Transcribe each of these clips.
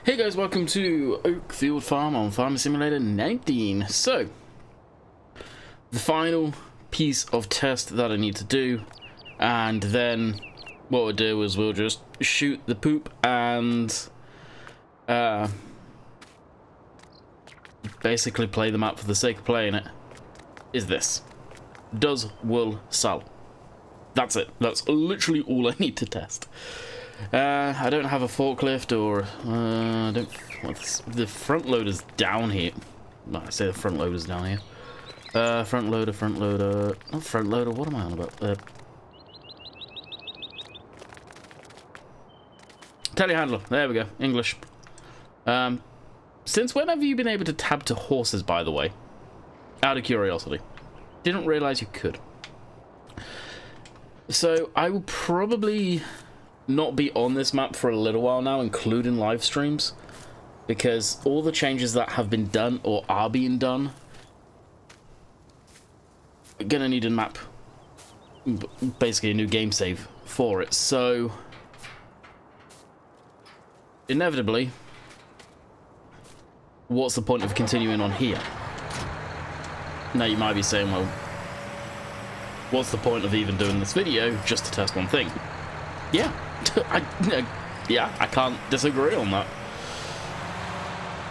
Hey guys, welcome to Oakfield Farm on Farming Simulator 19. So, the final piece of test that I need to do, and then what we'll do is we'll just shoot the poop and basically play the map for the sake of playing it. Is this. Does wool sell? That's it. That's literally all I need to test. I don't have a forklift, or I don't. The front loader's down here. No, I say the front loader's down here. Front loader. Not front loader. What am I on about? Telehandler. There we go. English. Since when have you been able to tab to horses? By the way, out of curiosity, didn't realize you could. So I will probably not be on this map for a little while now, including live streams, because all the changes that have been done or are being done, we're gonna need a map, basically a new game save for it. So inevitably, what's the point of continuing on here? Now you might be saying, well, what's the point of even doing this video just to test one thing? Yeah, I can't disagree on that.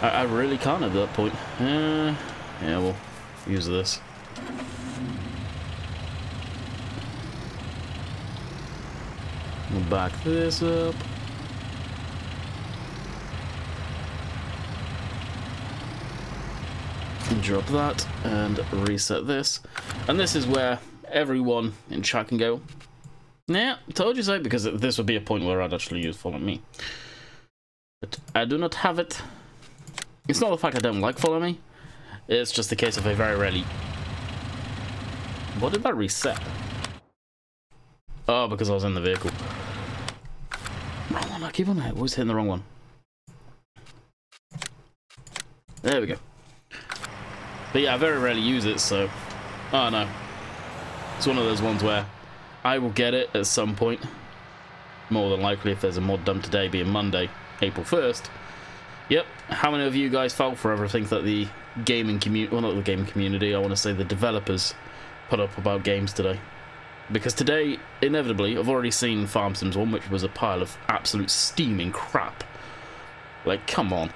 I really can't at that point. Yeah, we'll use this. We'll back this up. Drop that and reset this. And this is where everyone in chat can go, nah, told you so, because this would be a point where I'd actually use follow me. But I do not have it. It's not the fact I don't like follow me. It's just a case of I very rarely... What did that reset? Oh, because I was in the vehicle. Wrong one, I keep on always hitting the wrong one. There we go. But yeah, I very rarely use it, so... Oh no. It's one of those ones where I will get it at some point. More than likely if there's a mod dump today, being Monday, April 1st. Yep, how many of you guys fell for everything that the gaming community, well, not the gaming community, I want to say the developers put up about games today? Because today, inevitably, I've already seen Farm Sims 1, which was a pile of absolute steaming crap. Like, come on.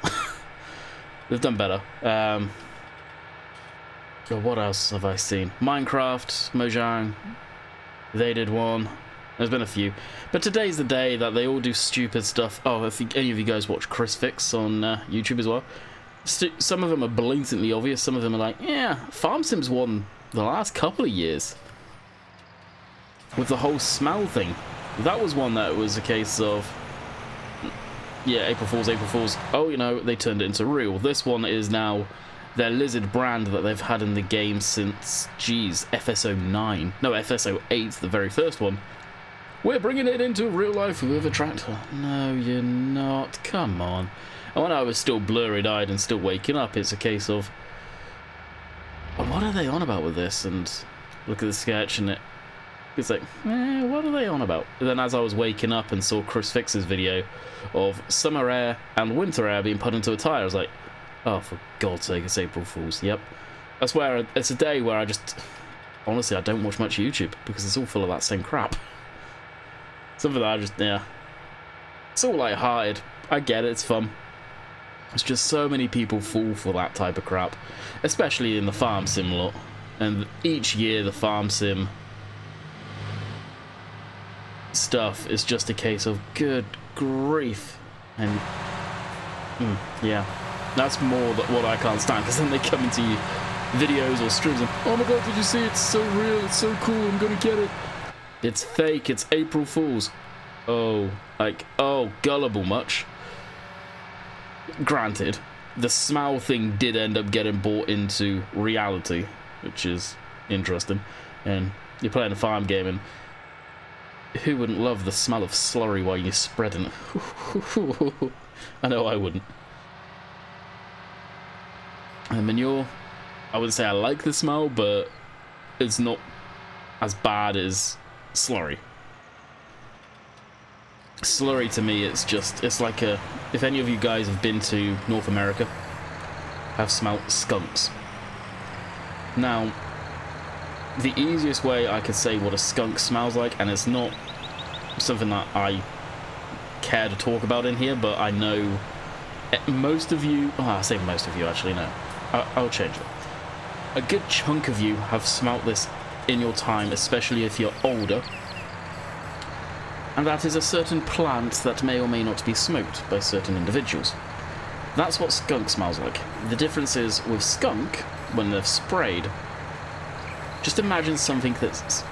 They've done better. God, what else have I seen? Minecraft, Mojang, they did one. There's been a few. But today's the day that they all do stupid stuff. Oh, if any of you guys watch Chris Fix on YouTube as well. Some of them are blatantly obvious. Some of them are like, yeah, Farm Sims won the last couple of years. With the whole smell thing. That was one that was a case of, yeah, April Fools. Oh, you know, they turned it into real. This one is now their lizard brand that they've had in the game since, geez, FSO9. No, FSO8, the very first one. We're bringing it into real life with a tractor. No, you're not. Come on. And when I was still blurry-eyed and still waking up, it's a case of, what are they on about with this? And look at the sketch, and it's like, what are they on about? And then as I was waking up and saw Chris Fix's video of summer air and winter air being put into a tire, I was like, oh, for God's sake, it's April Fool's. Yep. That's where it's a day where I just, honestly, I don't watch much YouTube because it's all full of that same crap. Something that I just, yeah. It's all light-hearted. I get it, it's fun. It's just so many people fall for that type of crap, especially in the Farm Sim lot. And each year, the Farm Sim stuff is just a case of good grief. And, yeah. That's more what I can't stand, because then they come into videos or streams and, oh my god, did you see it? It's so real, it's so cool, I'm gonna get it. It's fake, it's April Fools. Oh, like, oh, gullible much. Granted, the smell thing did end up getting bought into reality, which is interesting. And you're playing a farm game, and who wouldn't love the smell of slurry while you're spreading it? I know I wouldn't. And manure, I wouldn't say I like the smell, but it's not as bad as slurry. Slurry to me, it's like a, if any of you guys have been to North America, have smelt skunks. Now, the easiest way I could say what a skunk smells like, and it's not something that I care to talk about in here, but I know most of you, I say most of you actually, no, I'll change it. A good chunk of you have smelt this in your time, especially if you're older, and that is a certain plant that may or may not be smoked by certain individuals. That's what skunk smells like. The difference is with skunk, when they're sprayed, just imagine something that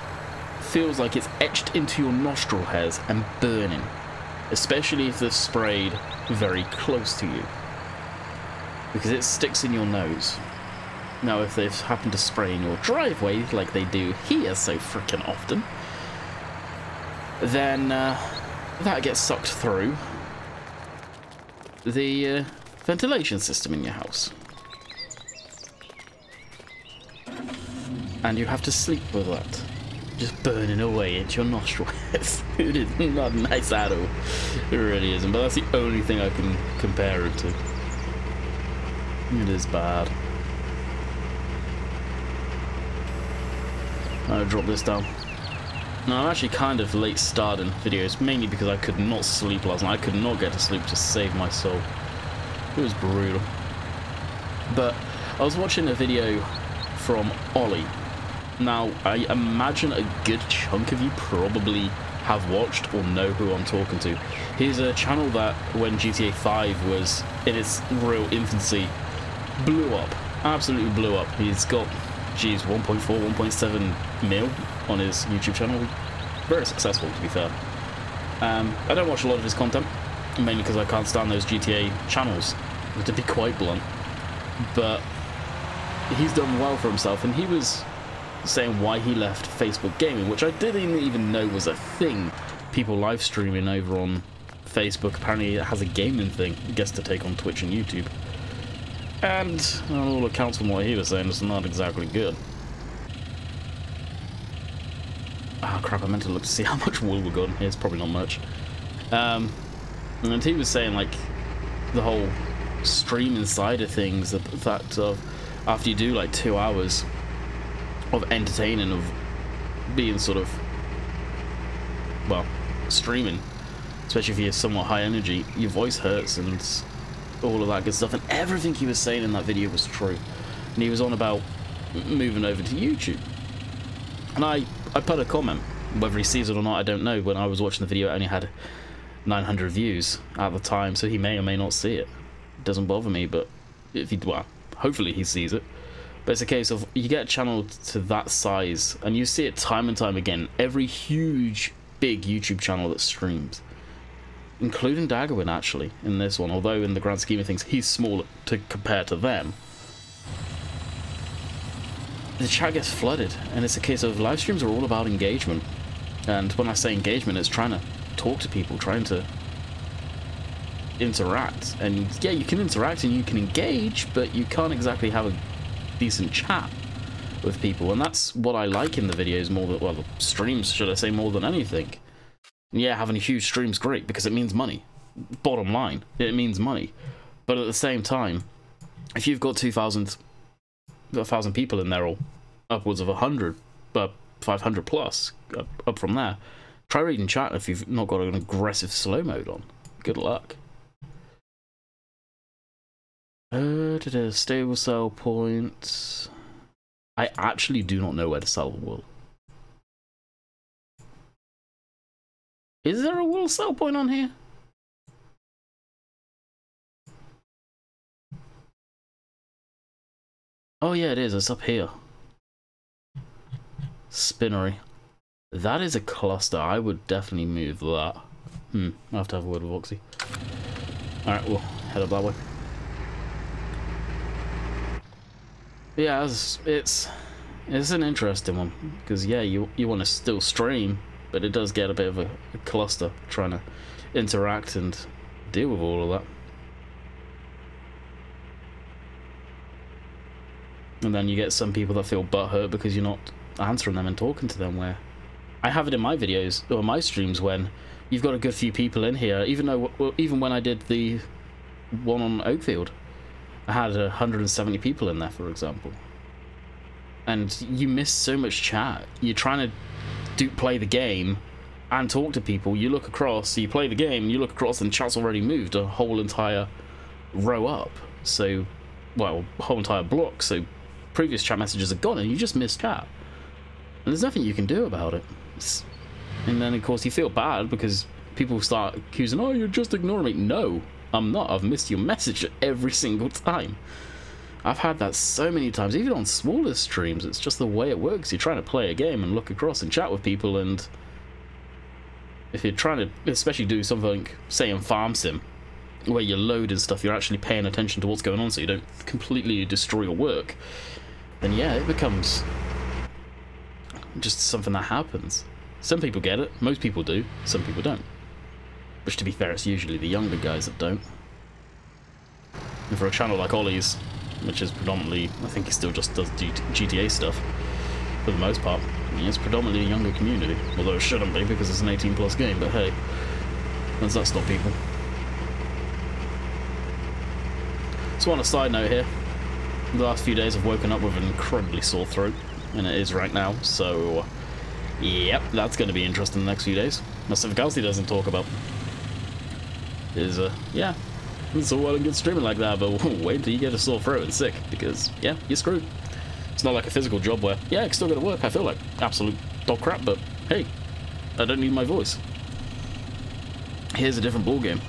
feels like it's etched into your nostril hairs and burning, especially if they're sprayed very close to you, because it sticks in your nose. Now, if they've happened to spray in your driveway, like they do here so frickin' often, then that gets sucked through the ventilation system in your house. And you have to sleep with that, just burning away into your nostril. It is not nice at all. It really isn't, but that's the only thing I can compare it to. It is bad. I'll drop this down. Now, I'm actually kind of late starting videos, mainly because I could not sleep last night. I could not get to sleep to save my soul. It was brutal. But I was watching a video from Ollie. Now, I imagine a good chunk of you probably have watched or know who I'm talking to. He's a channel that, when GTA 5 was in its real infancy, blew up. Absolutely blew up. He's got, geez, 1.4, 1.7 mil on his YouTube channel. Very successful, to be fair. I don't watch a lot of his content, mainly because I can't stand those GTA channels, to be quite blunt. But he's done well for himself, and he was saying why he left Facebook gaming, which I didn't even know was a thing. People live streaming over on Facebook. Apparently it has a gaming thing, I guess, to take on Twitch and YouTube. And on all accounts from what he was saying, it's not exactly good. Ah, crap, I meant to look to see how much wool we got. It's probably not much. And he was saying, like, the whole streaming side of things, the fact of after you do like 2 hours of entertaining, of being sort of, well, streaming, especially if you're somewhat high energy, your voice hurts and all of that good stuff. And everything he was saying in that video was true. And he was on about moving over to YouTube. And I put a comment, whether he sees it or not, I don't know. When I was watching the video, it only had 900 views at the time, so he may or may not see it. It doesn't bother me, but if he, well, hopefully he sees it. But it's a case of, you get a channel to that size, and you see it time and time again. Every huge, big YouTube channel that streams, including Daggerwin, actually, in this one, although in the grand scheme of things, he's small to compare to them. The chat gets flooded, and it's a case of live streams are all about engagement. And when I say engagement, it's trying to talk to people, trying to interact. And yeah, you can interact and you can engage, but you can't exactly have a decent chat with people. And that's what I like in the videos more than, well, the streams, should I say, more than anything. And yeah, having a huge stream's great because it means money. Bottom line, it means money. But at the same time, if you've got 1,000 people in there, or upwards of 100, but 500 plus, up from there, try reading chat if you've not got an aggressive slow mode on. Good luck. Stable sell points. I actually do not know where to sell the wool. Is there a wool sell point on here? Oh yeah, it is. It's up here. Spinnery. That is a cluster. I would definitely move that. I'll have to have a word with Oxy. Alright, we'll head up that way. Yeah, it's an interesting one. Because yeah, you want to still stream, but it does get a bit of a cluster trying to interact and deal with all of that. And then you get some people that feel butthurt because you're not answering them and talking to them, where I have it in my videos or my streams when you've got a good few people in here. Even though, well, even when I did the one on Oakfield, I had 170 people in there, for example. And you miss so much chat. You're trying to play the game and talk to people. You look across, so you play the game, you look across, and chat's already moved a whole entire row up. So, well, a whole entire block. So previous chat messages are gone, and you just miss chat. And there's nothing you can do about it. And then, of course, you feel bad because people start accusing, oh, you're just ignoring me. No, I'm not. I've missed your message every single time. I've had that so many times, even on smaller streams. It's just the way it works. You're trying to play a game and look across and chat with people, and if you're trying to especially do something, say in Farm Sim, where you're loading stuff, you're actually paying attention to what's going on so you don't completely destroy your work, then yeah, it becomes just something that happens. Some people get it, most people do, some people don't. Which, to be fair, it's usually the younger guys that don't. And for a channel like Ollie's, which is predominantly, I think he still just does GTA stuff, for the most part, it's predominantly a younger community. Although it shouldn't be, because it's an 18+ game, but hey, does that stop people? So on a side note here, the last few days I've woken up with an incredibly sore throat, and it is right now, so yep, that's going to be interesting the next few days. That's something else he doesn't talk about. Is, yeah, it's all well and good streaming like that, but wait until you get a sore throat and sick, because, yeah, you're screwed. It's not like a physical job where, yeah, it's still going to work, I feel like absolute dog crap, but hey, I don't need my voice. Here's a different ballgame.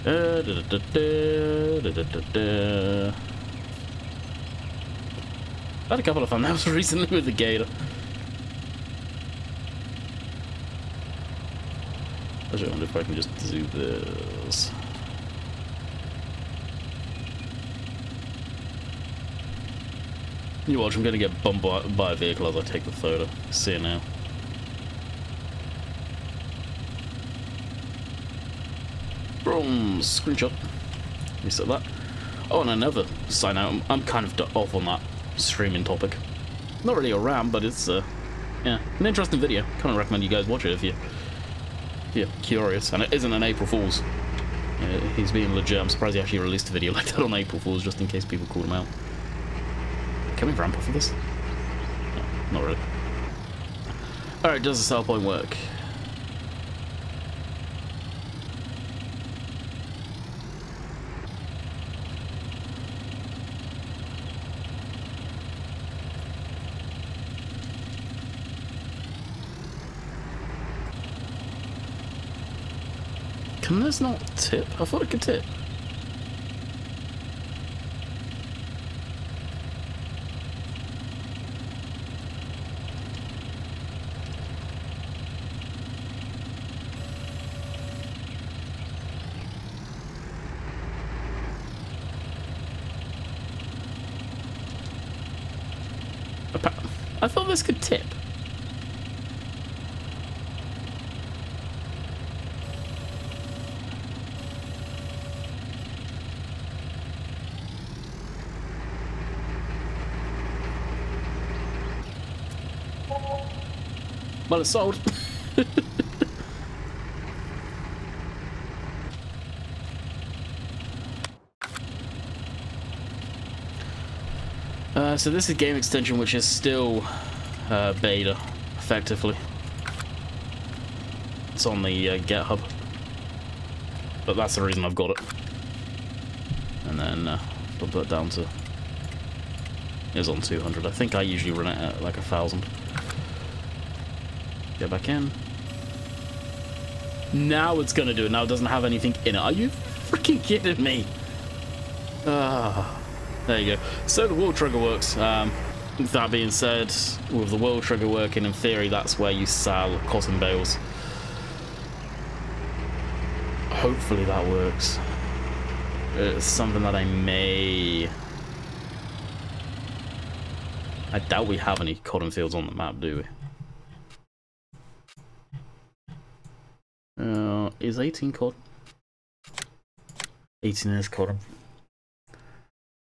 I had a couple of thumbnails recently with the gator. I wonder if I can just do this. You watch, I'm going to get bumped by a vehicle as I take the photo. See you now. Boom! Screenshot. Reset that. Oh, and another side note, I'm kind of off on that streaming topic. Not really a rant, but it's yeah, an interesting video. Kind of recommend you guys watch it if you're curious. And it isn't an April Fool's. He's being legit. I'm surprised he actually released a video like that on April Fool's, just in case people called him out. Can we ramp off of this? No, not really. Alright, does the sell point work? Can this not tip? I thought it could tip. I thought this could tip. Well, it's sold. So this is game extension, which is still beta, effectively. It's on the GitHub, but that's the reason I've got it. And then we'll put it down to. It's on 200. I think I usually run it at like 1,000. Get back in. Now it's gonna do it. Now it doesn't have anything in it. Are you freaking kidding me? There you go. So the wheel trigger works. That being said, with the wheel trigger working, in theory, that's where you sell cotton bales. Hopefully that works. It's something that I may... I doubt we have any cotton fields on the map, do we? Is 18 cotton? 18 is cotton.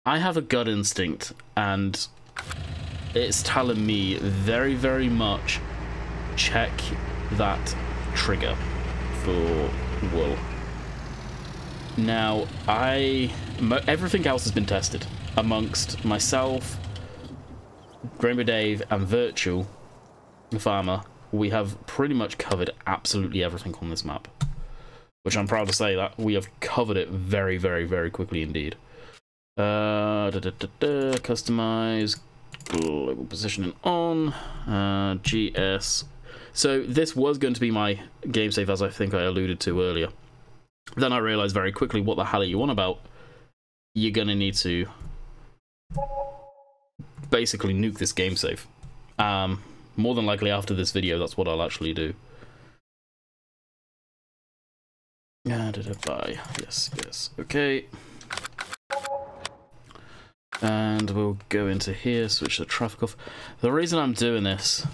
I have a gut instinct, and it's telling me very, very much check that trigger for wool. Now, everything else has been tested amongst myself, Rainbow Dave, and Virtual Farmer. We have pretty much covered absolutely everything on this map, which I'm proud to say that we have covered it very, very, very quickly indeed. Customize, global positioning on, GS. So this was going to be my game save, as I think I alluded to earlier. Then I realized very quickly, what the hell are you on about? You're gonna need to basically nuke this game save. More than likely after this video, that's what I'll actually do. Bye. Yes, yes. Okay. And we'll go into here, switch the traffic off. The reason I'm doing this,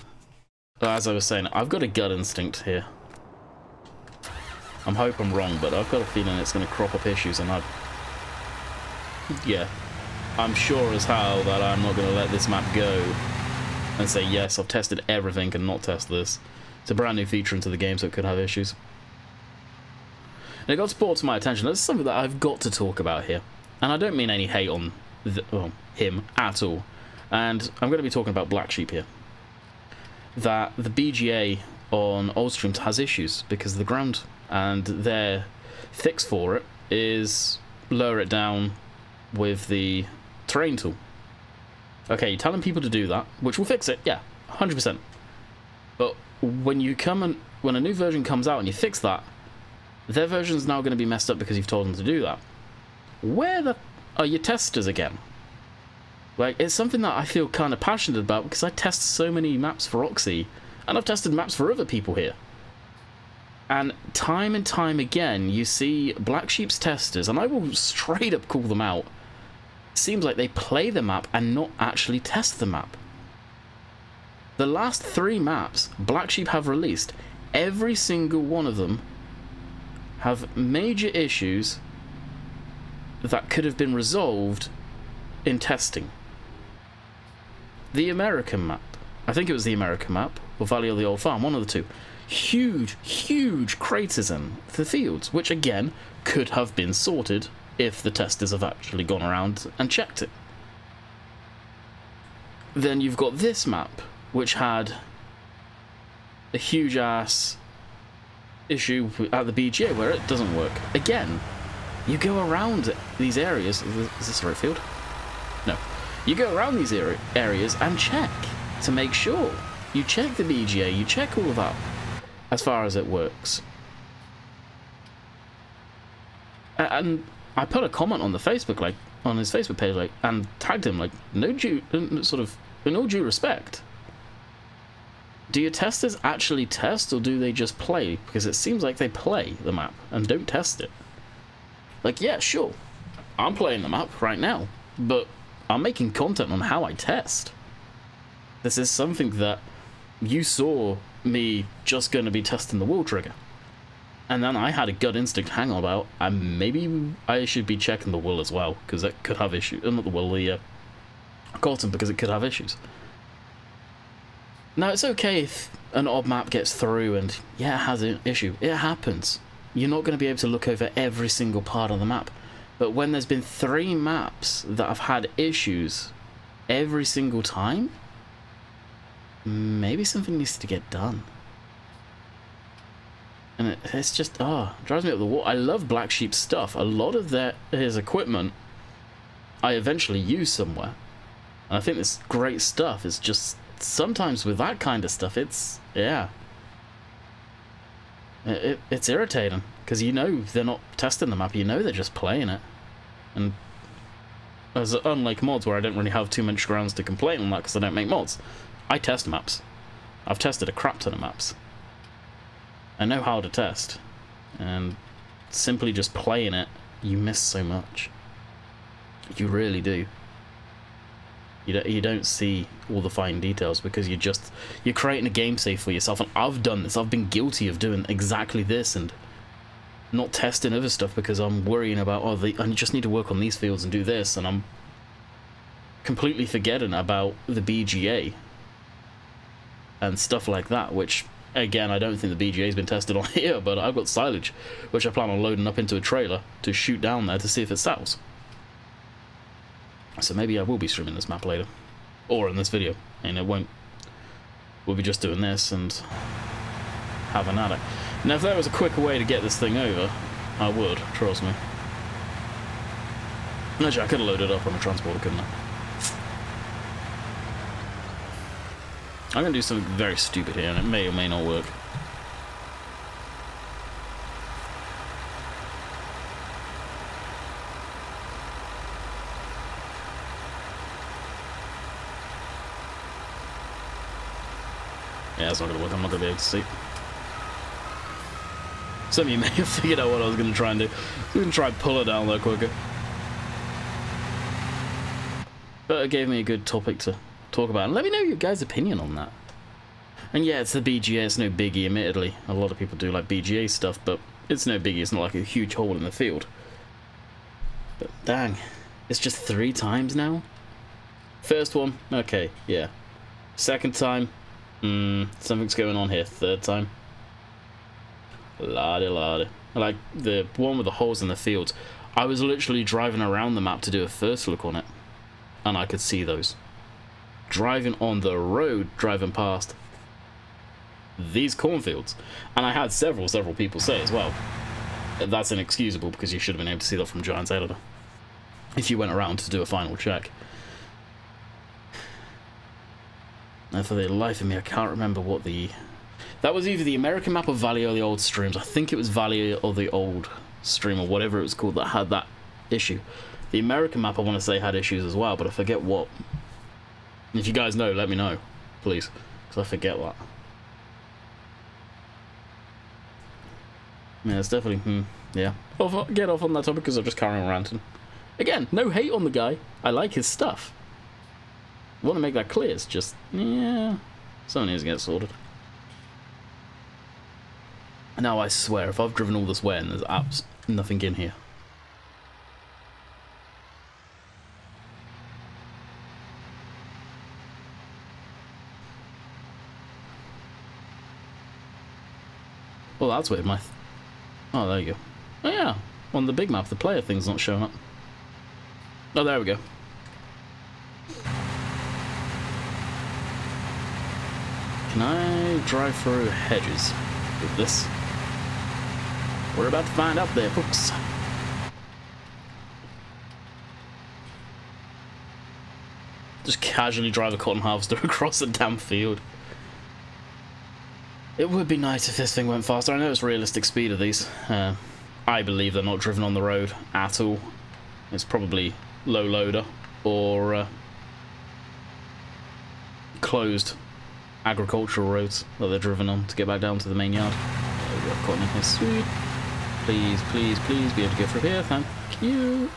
as I was saying, I've got a gut instinct here. I'm hoping I'm wrong, but I've got a feeling it's going to crop up issues, and yeah, I'm sure as hell that I'm not going to let this map go and say, yes, I've tested everything and not test this. It's a brand new feature into the game, so it could have issues. And it got brought to my attention. This is something that I've got to talk about here. And I don't mean any hate on him at all. And I'm going to be talking about Black Sheep here. That the BGA on old streams has issues because of the ground. And their fix for it is lower it down with the terrain tool. Okay, you're telling people to do that, which will fix it, yeah, 100%. But when a new version comes out and you fix that, their version's now going to be messed up because you've told them to do that. Where the are your testers again? Like, it's something that I feel kind of passionate about because I test so many maps for Oxy, and I've tested maps for other people here. And time again, you see Black Sheep's testers, and I will straight up call them out. It seems like they play the map and not actually test the map. The last 3 maps Black Sheep have released, every single one of them have major issues that could have been resolved in testing. The American map, I think it was the American map, or Valley of the Old Farm, one of the two. Huge craters in the fields, which again could have been sorted if the testers have actually gone around and checked it. Then you've got this map, which had a huge ass issue at the BGA where it doesn't work. Again, you go around these areas. Is this the right field? No. You go around these areas and check to make sure. You check the BGA, you check all of that as far as it works. And I put a comment on the Facebook, like, on his Facebook page, like, and tagged him, like, in all due respect. Do your testers actually test, or do they just play? Because it seems like they play the map and don't test it. Like, yeah, sure, I'm playing the map right now, but I'm making content on how I test. This is something that you saw me just going to be testing the wheel trigger. And then I had a gut instinct, hang on about, and maybe I should be checking the wool as well, because it could have issues. Not the wool, the cotton, because it could have issues. Now, it's okay if an odd map gets through and, yeah, it has an issue. It happens. You're not going to be able to look over every single part of the map. But when there's been 3 maps that have had issues every single time, maybe something needs to get done. And it's just, drives me up the wall. I love Black Sheep's stuff. A lot of his equipment I eventually use somewhere. And I think this great stuff is just, sometimes with that kind of stuff, it's, yeah. It's irritating, because you know they're not testing the map, you know they're just playing it. And as unlike mods, where I don't really have too much grounds to complain on that because I don't make mods, I test maps. I've tested a crap ton of maps. I know how to test, and simply just playing it, you miss so much. You really do. You don't see all the fine details because you're creating a game save for yourself. And I've done this. I've been guilty of doing exactly this and not testing other stuff because I'm worrying about, I just need to work on these fields and do this, and completely forgetting about the BGA and stuff like that, which, again, I don't think the BGA's been tested on here, but I've got silage, which I plan on loading up into a trailer to shoot down there to see if it settles. So maybe I will be streaming this map later, or in this video, and it won't. We'll be just doing this and having at it. Now, if there was a quicker way to get this thing over, I would, trust me. Actually, I could have loaded up on a transporter, couldn't I? I'm going to do something very stupid here, and it may or may not work. Yeah, it's not going to work. I'm not going to be able to see. Some of you may have figured out what I was going to try and do. I was going to try and pull it down there quicker. But it gave me a good topic to talk about. And let me know your guys' opinion on that. And yeah, it's the BGA. It's no biggie, admittedly. A lot of people do like BGA stuff, but it's no biggie. It's not like a huge hole in the field. But dang, it's just 3 times now? First one, okay, yeah. Second time, something's going on here. Third time, la-di-la-di. Like the one with the holes in the fields, I was literally driving around the map to do a first look on it, and I could see those. Driving on the road, driving past these cornfields, and I had several people say as well, that's inexcusable because you should have been able to see that from Giant's Editor if you went around to do a final check. And for the life of me, I can't remember what the... That was either the American map or Valley or the old streams. I think it was Valley or the old stream or whatever it was called that had that issue. The American map, I want to say, had issues as well, but I forget what. If you guys know, let me know, please, because I forget that. Yeah, it's definitely, yeah. Get off on that topic because I'm just carrying on ranting. Again, no hate on the guy. I like his stuff. I want to make that clear. It's just, yeah, something needs to get sorted. Now, I swear, if I've driven all this way and there's nothing in here. Well, that's weird. Oh, there you go. Oh, yeah. On the big map, the player thing's not showing up. Oh, there we go. Can I drive through hedges with this? We're about to find out there, folks. Just casually drive a cotton harvester across a damn field. It would be nice if this thing went faster. I know it's realistic speed of these. I believe they're not driven on the road at all. It's probably low loader or closed agricultural roads that they're driven on to get back down to the main yard. There we go, cotton in here. Sweet. Please, please, please be able to go through here. Thank you.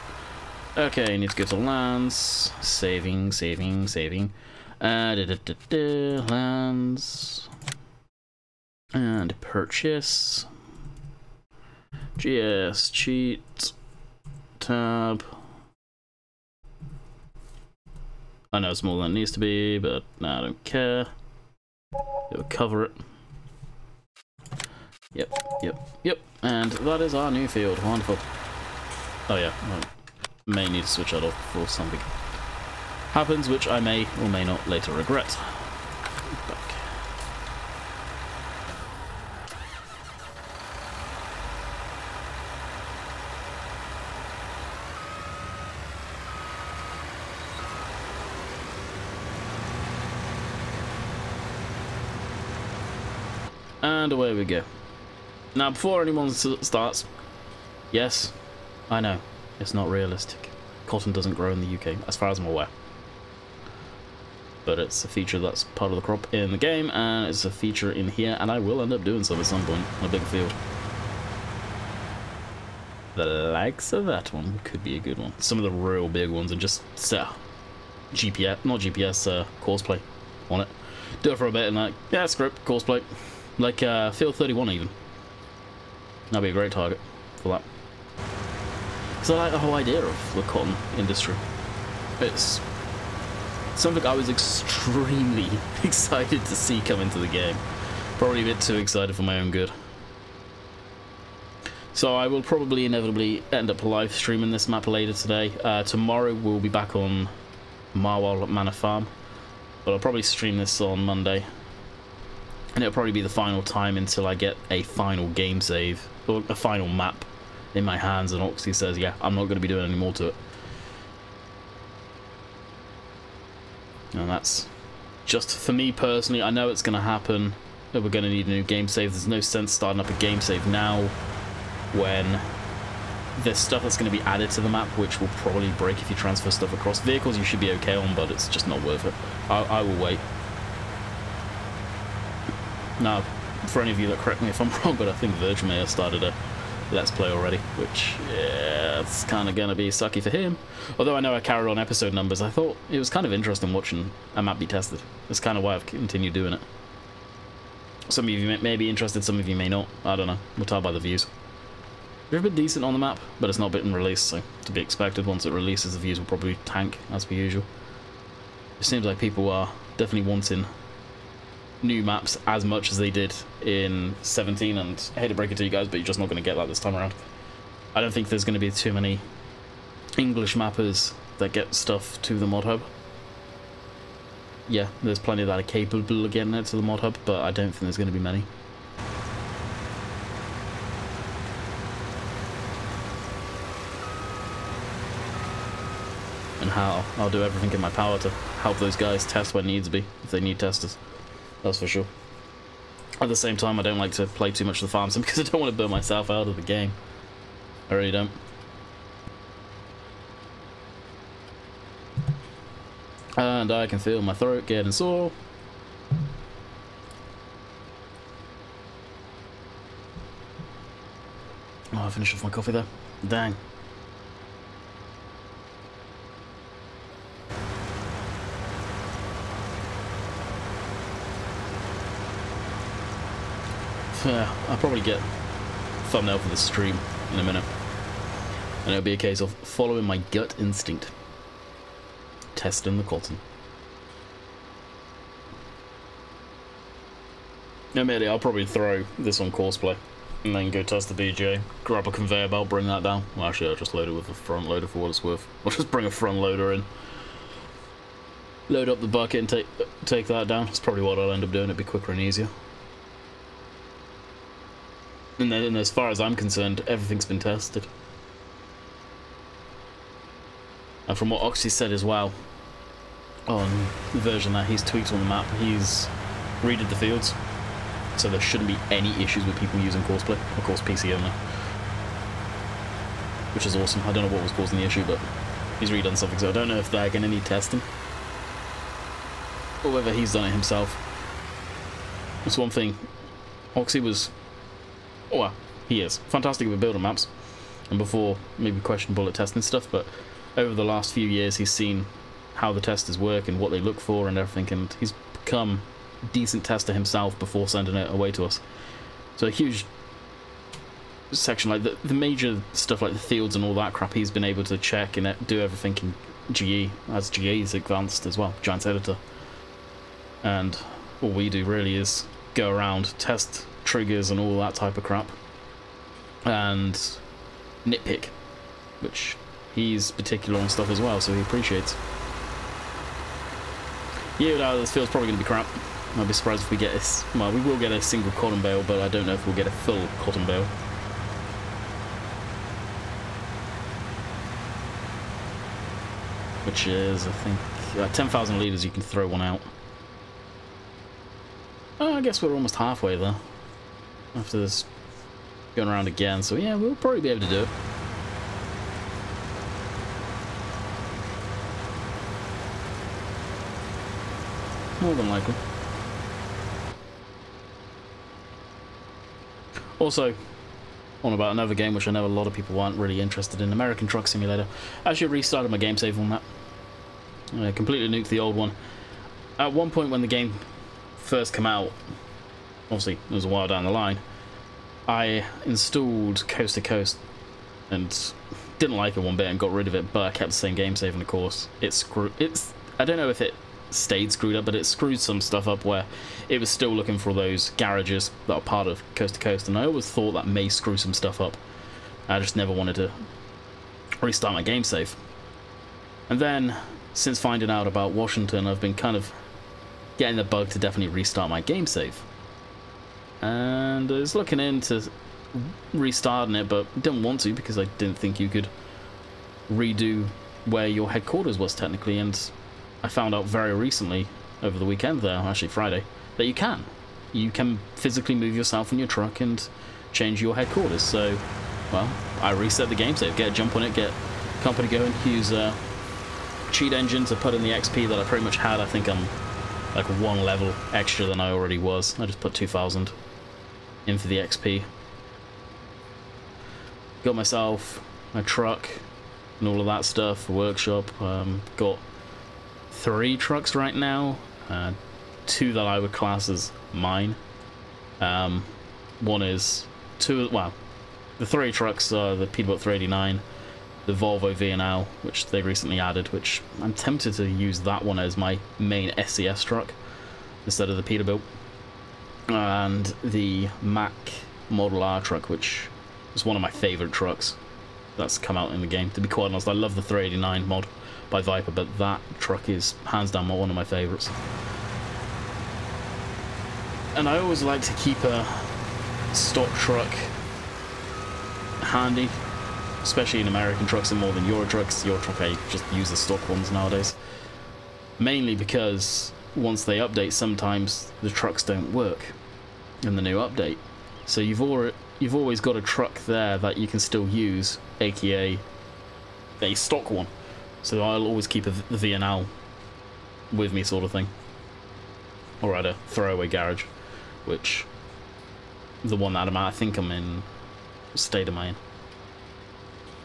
Okay, need to go to lands. Saving, saving, saving. Lands. And purchase. GS, cheat. Tab. I know it's more than it needs to be, but nah, I don't care. It'll cover it. Yep, yep, yep. And that is our new field. Wonderful. Oh yeah, I may need to switch that off before something happens, which I may or may not later regret. Back. And away we go. Now, before anyone starts, yes, I know, it's not realistic. Cotton doesn't grow in the UK, as far as I'm aware. But it's a feature that's part of the crop in the game, and it's a feature in here, and I will end up doing some at some point on a big field. The likes of that one could be a good one. Some of the real big ones, and just set GPS, not GPS, courseplay on it. Do it for a bit, and like, yeah, script, courseplay. Like Field 31 even. That'd be a great target for that. Because I like the whole idea of the cotton industry. It's something I was extremely excited to see come into the game. Probably a bit too excited for my own good. So I will probably inevitably end up live streaming this map later today. Tomorrow we'll be back on Marwell Manor Farm, but I'll probably stream this on Monday. And it'll probably be the final time until I get a final game save, or a final map in my hands, and Oxy says, yeah, I'm not going to be doing any more to it. And that's just for me personally. I know it's going to happen. We're going to need a new game save. There's no sense starting up a game save now when there's stuff that's going to be added to the map which will probably break if you transfer stuff across. Vehicles you should be okay on, but it's just not worth it. I will wait. Now, for any of you that correct me if I'm wrong, but I think Virgil may have started a Let's Play already, which, yeah, it's kind of going to be sucky for him. Although I know I carried on episode numbers, I thought it was kind of interesting watching a map be tested. That's kind of why I've continued doing it. Some of you may be interested, some of you may not. I don't know. We'll tell by the views. They've been decent on the map, but it's not been released, so to be expected. Once it releases, the views will probably tank, as per usual. It seems like people are definitely wanting new maps as much as they did in 17, and I hate to break it to you guys, but you're just not going to get that this time around. I don't think there's going to be too many English mappers that get stuff to the mod hub. Yeah, there's plenty that are capable of getting it to the mod hub, but I don't think there's going to be many. And I'll do everything in my power to help those guys test when needs be, if they need testers. That's for sure. At the same time, I don't like to play too much of the farm sim because I don't want to burn myself out of the game. I really don't. And I can feel my throat getting sore. Oh, I finished off my coffee there. Dang. Yeah, I'll probably get a thumbnail for the stream in a minute. And it'll be a case of following my gut instinct. Testing the cotton. Admittedly, I'll probably throw this on Courseplay and then go test the BGA, grab a conveyor belt, bring that down. Well, actually, I'll just load it with a front loader for what it's worth. I'll just bring a front loader in, load up the bucket and take that down. That's probably what I'll end up doing. It'd be quicker and easier. And then, as far as I'm concerned, everything's been tested. And from what Oxy said as well, on the version that he's tweaked on the map, he's redid the fields, so there shouldn't be any issues with people using Courseplay, of course PC only. Which is awesome. I don't know what was causing the issue, but he's redone something, so I don't know if they're going to need testing, or whether he's done it himself. That's one thing. Oxy was... Oh, well, he is fantastic with building maps, and before maybe questionable at testing stuff, but over the last few years he's seen how the testers work and what they look for and everything, and he's become a decent tester himself before sending it away to us. So a huge section, like the major stuff like the fields and all that crap, he's been able to check and do everything in GE, as GE is advanced as well, Giants Editor. And all we do really is go around, test triggers and all that type of crap, and nitpick, which he's particular on stuff as well, so he appreciates. Yeah, this field's probably going to be crap. I'd be surprised if we get a... Well, we will get a single cotton bale, but I don't know if we'll get a full cotton bale. Which is, I think, 10,000 litres you can throw one out. Oh, I guess we're almost halfway there. After this going around again, so yeah, we'll probably be able to do it. More than likely. Also, on about another game which I know a lot of people aren't really interested in, American Truck Simulator. I actually restarted my game save on that. I completely nuked the old one. At one point when the game first came out, obviously it was a while down the line, I installed Coast to Coast and didn't like it one bit and got rid of it, but I kept the same game save, and of course it's I don't know if it stayed screwed up, but it screwed some stuff up where it was still looking for those garages that are part of Coast to Coast, and I always thought that may screw some stuff up. I just never wanted to restart my game save. And then, since finding out about Washington, I've been kind of getting the bug to definitely restart my game save. And I was looking into restarting it, but didn't want to because I didn't think you could redo where your headquarters was technically, and I found out very recently, over the weekend there, actually Friday, that you can. You can physically move yourself in your truck and change your headquarters. So, well, I reset the game save, get a jump on it, get company going, use a cheat engine to put in the XP that I pretty much had. I think I'm like 1 level extra than I already was. I just put 2,000 in for the XP. Got myself a truck and all of that stuff, a workshop. Got 3 trucks right now, 2 that I would class as mine. One is well, the 3 trucks are the Peterbilt 389, the Volvo V&L, which they recently added, which I'm tempted to use that one as my main SCS truck instead of the Peterbilt, and the Mack Model R truck, which is one of my favourite trucks that's come out in the game. To be quite honest, I love the 389 mod by Viper, but that truck is hands down one of my favourites. And I always like to keep a stock truck handy, especially in American trucks and more than Euro trucks. Euro truck, I just use the stock ones nowadays, mainly because once they update, sometimes the trucks don't work in the new update. So you've always got a truck there that you can still use, aka a stock one. So I'll always keep the V&L with me, sort of thing, or at a throwaway garage, which the one that I think I'm in, what state am I in?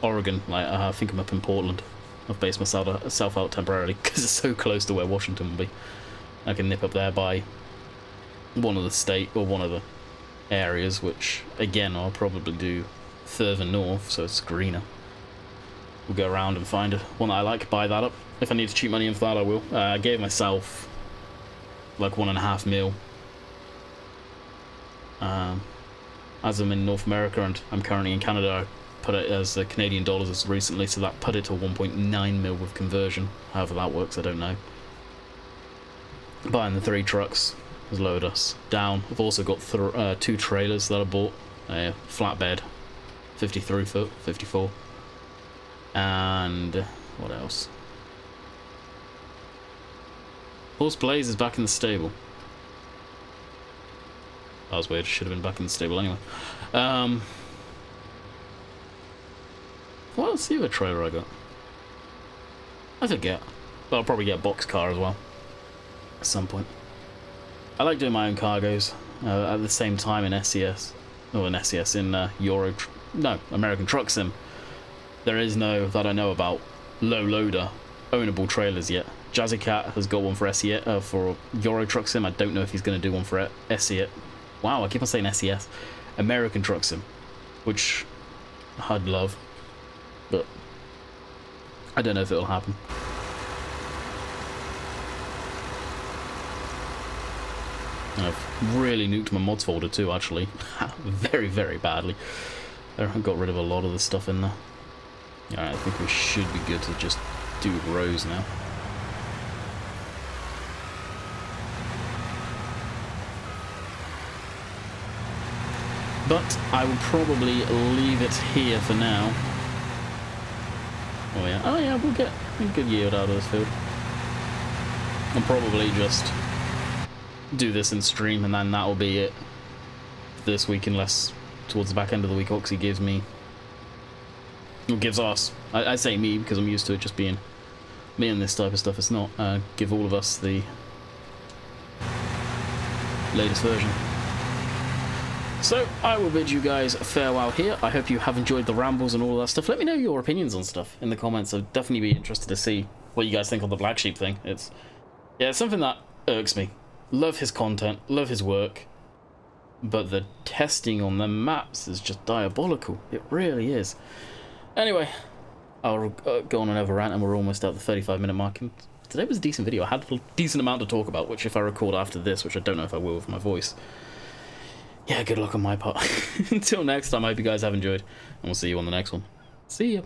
Oregon. Like, I think I'm up in Portland. I've based myself out temporarily because it's so close to where Washington will be. I can nip up there by one of the state or one of the areas, which again I'll probably do further north, so it's greener. We'll go around and find one that I like, buy that up. If I need to cheat money in for that, I will. I gave myself like 1.5 mil. As I'm in North America and I'm currently in Canada, I put it as Canadian dollars as recently, so that put it to 1.9 mil with conversion. However that works, I don't know. Buying the 3 trucks has lowered us down. I've also got 2 trailers that I bought. A flatbed, 53 foot, 54. And what else? Horse Blaze is back in the stable. That was weird, should have been back in the stable anyway. What else the other trailer I got? I forget. But I'll probably get a box car as well at some point. I like doing my own cargoes at the same time in SCS. Or in SCS, in American Truck Sim. There is no, that I know about, low loader ownable trailers yet. Jazzy Cat has got one for SCS, for Euro Truck Sim. I don't know if he's going to do one for SCS. Wow, I keep on saying SCS. American Truck Sim, which I'd love, but I don't know if it'll happen. And I've really nuked my mods folder too, actually. Very, very badly. I got rid of a lot of the stuff in there. Alright, I think we should be good to just do rows now. But I will probably leave it here for now. Oh yeah, we'll get a good yield out of this field. I'll probably just do this in stream, and then that'll be it for this week, unless towards the back end of the week Oxy gives me, or gives us, I say me because I'm used to it just being me and this type of stuff. It's not give all of us the latest version. So I will bid you guys farewell here. I hope you have enjoyed the rambles and all that stuff. Let me know your opinions on stuff in the comments. I'd definitely be interested to see what you guys think on the Black Sheep thing. It's something that irks me. Love his content, love his work, but the testing on the maps is just diabolical. It really is. Anyway, I'll go on another rant, and we're almost at the 35-minute mark. today was a decent video. I had a decent amount to talk about, which if I record after this, which I don't know if I will with my voice. Yeah, good luck on my part. Until next time, I hope you guys have enjoyed, and we'll see you on the next one. See ya.